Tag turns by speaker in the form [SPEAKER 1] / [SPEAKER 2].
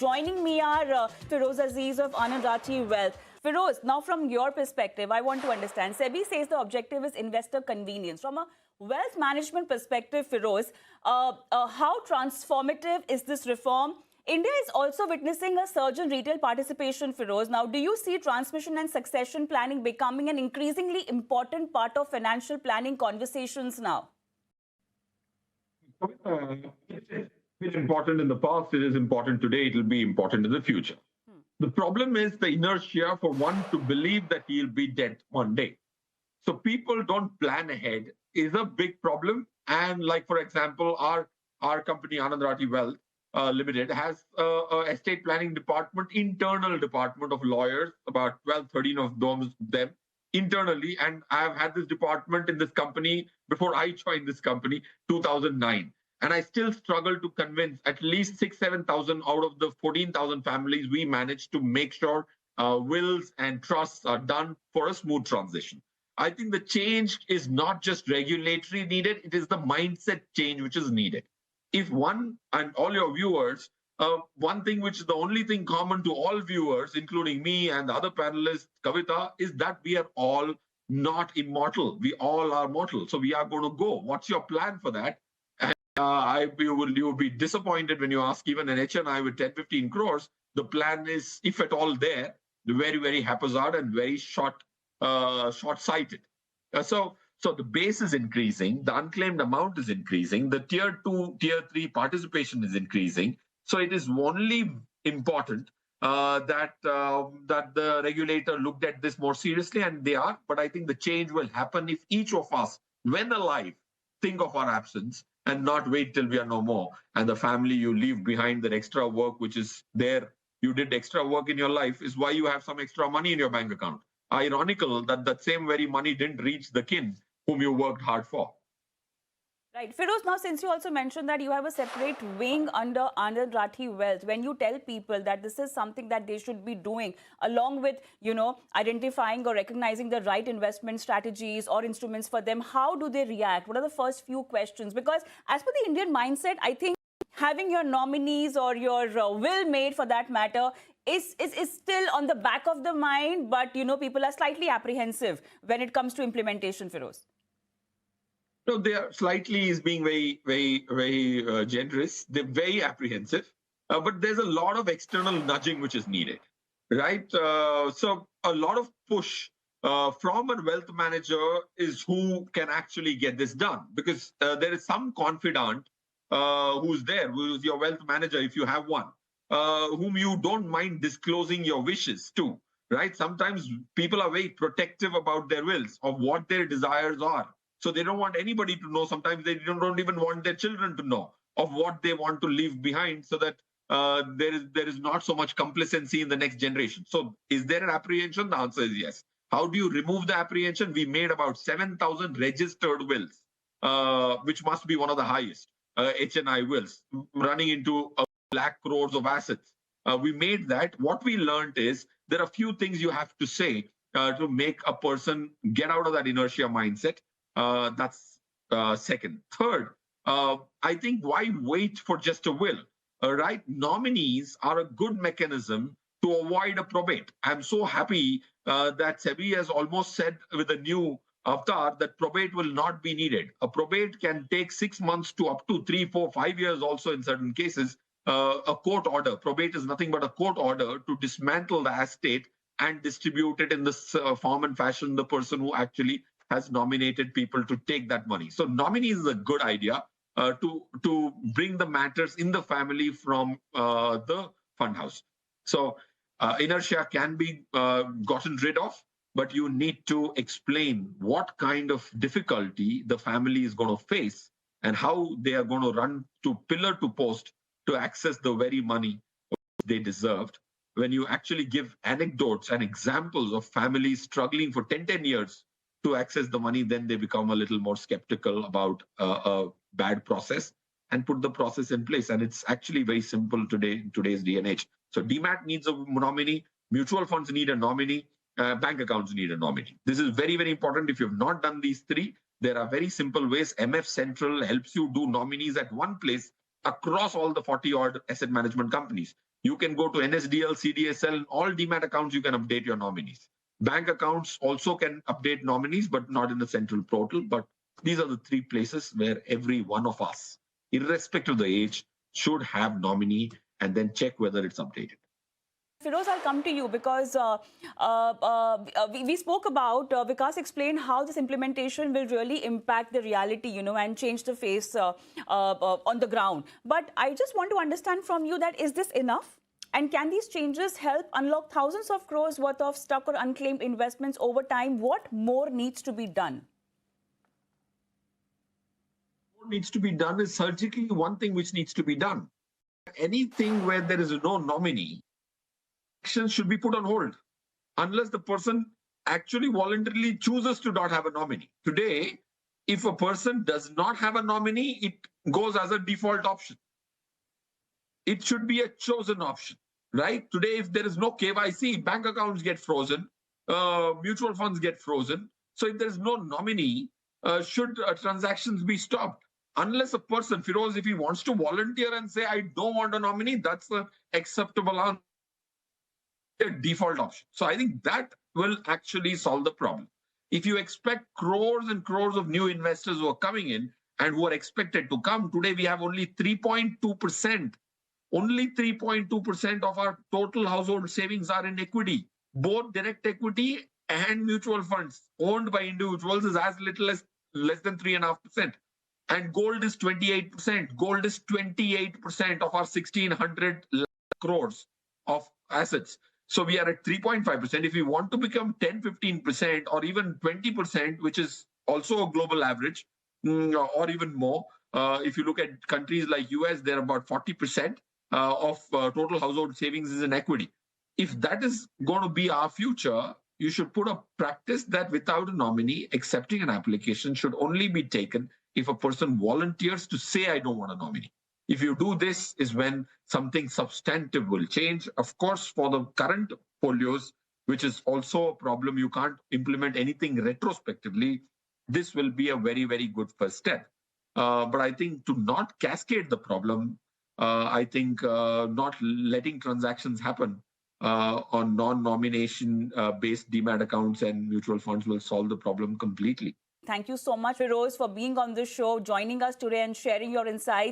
[SPEAKER 1] Joining me are Feroze Azeez of Anand Rathi Wealth. Feroze, now from your perspective, I want to understand. SEBI says the objective is investor convenience. From a wealth management perspective, Feroze, how transformative is this reform? India is also witnessing a surge in retail participation, Feroze. Now, do you see transmission and succession planning becoming an increasingly important part of financial planning conversations now?
[SPEAKER 2] It's important in the past, it is important today, it will be important in the future. The problem is the inertia for one to believe that he'll be dead one day. So people don't plan ahead is a big problem. And like, for example, our company, Anand Rathi Wealth Limited, has a estate planning department, internal department of lawyers, about 12, 13 of them internally. And I have had this department in this company before I joined this company, 2009. And I still struggle to convince at least 6,000, 7,000 out of the 14,000 families we manage to make sure wills and trusts are done for a smooth transition. I think the change is not just regulatory needed, it is the mindset change which is needed. If one and all your viewers, one thing which is the only thing common to all viewers, including me and the other panelists, Kavita, is that we are all not immortal. We all are mortal. So we are going to go. What's your plan for that? You will be disappointed when you ask even an HNI with 10, 15 crores. The plan is, if at all there, very, very haphazard and very short-sighted. So the base is increasing, the unclaimed amount is increasing, the tier 2, tier 3 participation is increasing. So it is only important that the regulator looked at this more seriously, and they are. But I think the change will happen if each of us, when alive, think of our absence and not wait till we are no more. And the family you leave behind, that extra work which is there, you did extra work in your life, is why you have some extra money in your bank account. Ironical that that same very money didn't reach the kin whom you worked hard for.
[SPEAKER 1] Right. Feroze, now since you also mentioned that you have a separate wing under Anand Rathi Wealth, when you tell people that this is something that they should be doing, along with, identifying or recognizing the right investment strategies or instruments for them, how do they react? What are the first few questions? Because as per the Indian mindset, I think having your nominees or your will made, for that matter, is still on the back of the mind, but, people are slightly apprehensive when it comes to implementation, Feroze.
[SPEAKER 2] No, they are slightly is being very, very, very generous. They're very apprehensive, but there's a lot of external nudging which is needed, right? So a lot of push from a wealth manager is who can actually get this done, because there is some confidant who's there, who's your wealth manager, if you have one, whom you don't mind disclosing your wishes to, right? Sometimes people are very protective about their wills, of what their desires are. So they don't want anybody to know. Sometimes they don't even want their children to know of what they want to leave behind, so that there is not so much complacency in the next generation. So is there an apprehension? The answer is yes. How do you remove the apprehension? We made about 7,000 registered wills, which must be one of the highest HNI wills, running into a lakh crores of assets. We made that. What we learned is there are a few things you have to say to make a person get out of that inertia mindset. That's second. Third, I think why wait for just a will, right? Nominees are a good mechanism to avoid a probate. I'm so happy that SEBI has almost said with a new avatar that probate will not be needed. A probate can take 6 months to up to 3, 4, 5 years also in certain cases. A court order. Probate is nothing but a court order to dismantle the estate and distribute it in this form and fashion the person who actually has nominated people to take that money. So nominees is a good idea to bring the matters in the family from the fund house. So inertia can be gotten rid of, but you need to explain what kind of difficulty the family is going to face and how they are going to run to pillar to post to access the very money they deserved. When you actually give anecdotes and examples of families struggling for 10 years to access the money, then they become a little more skeptical about a bad process and put the process in place. And it's actually very simple today in today's day and age. So Demat needs a nominee, mutual funds need a nominee, bank accounts need a nominee. This is very, very important. If you've not done these three, there are very simple ways. MF Central helps you do nominees at one place across all the 40-odd asset management companies. You can go to NSDL, CDSL, all Demat accounts, you can update your nominees. Bank accounts also can update nominees, but not in the central portal. But these are the three places where every one of us, irrespective of the age, should have nominee and then check whether it's updated.
[SPEAKER 1] Feroze, I'll come to you because we spoke about, Vikas explained how this implementation will really impact the reality, and change the face on the ground. But I just want to understand from you that is this enough? And can these changes help unlock thousands of crores worth of stuck or unclaimed investments over time? What more needs to be done?
[SPEAKER 2] What needs to be done is surgically one thing which needs to be done. Anything where there is no nominee, actions should be put on hold unless the person actually voluntarily chooses to not have a nominee. Today, if a person does not have a nominee, it goes as a default option. It should be a chosen option, right? Today, if there is no KYC, bank accounts get frozen, mutual funds get frozen. So if there is no nominee, should transactions be stopped? Unless a person, Feroze, if he wants to volunteer and say, I don't want a nominee, that's the acceptable answer. A default option. So I think that will actually solve the problem. If you expect crores and crores of new investors who are coming in and who are expected to come, today we have only 3.2%. Only 3.2% of our total household savings are in equity. Both direct equity and mutual funds owned by individuals is as little as less than 3.5%. And gold is 28%. Gold is 28% of our 1,600 crores of assets. So we are at 3.5%. If we want to become 10, 15% or even 20%, which is also a global average, or even more, if you look at countries like US, they're about 40% of total household savings is in equity. If that is going to be our future, you should put a practice that without a nominee, accepting an application should only be taken if a person volunteers to say, I don't want a nominee. If you do this is when something substantive will change. Of course, for the current folios, which is also a problem, you can't implement anything retrospectively. This will be a very, very good first step. But I think to not cascade the problem, I think not letting transactions happen on non-nomination based Demat accounts and mutual funds will solve the problem completely.
[SPEAKER 1] Thank you so much, Feroze, for being on this show, joining us today and sharing your insights.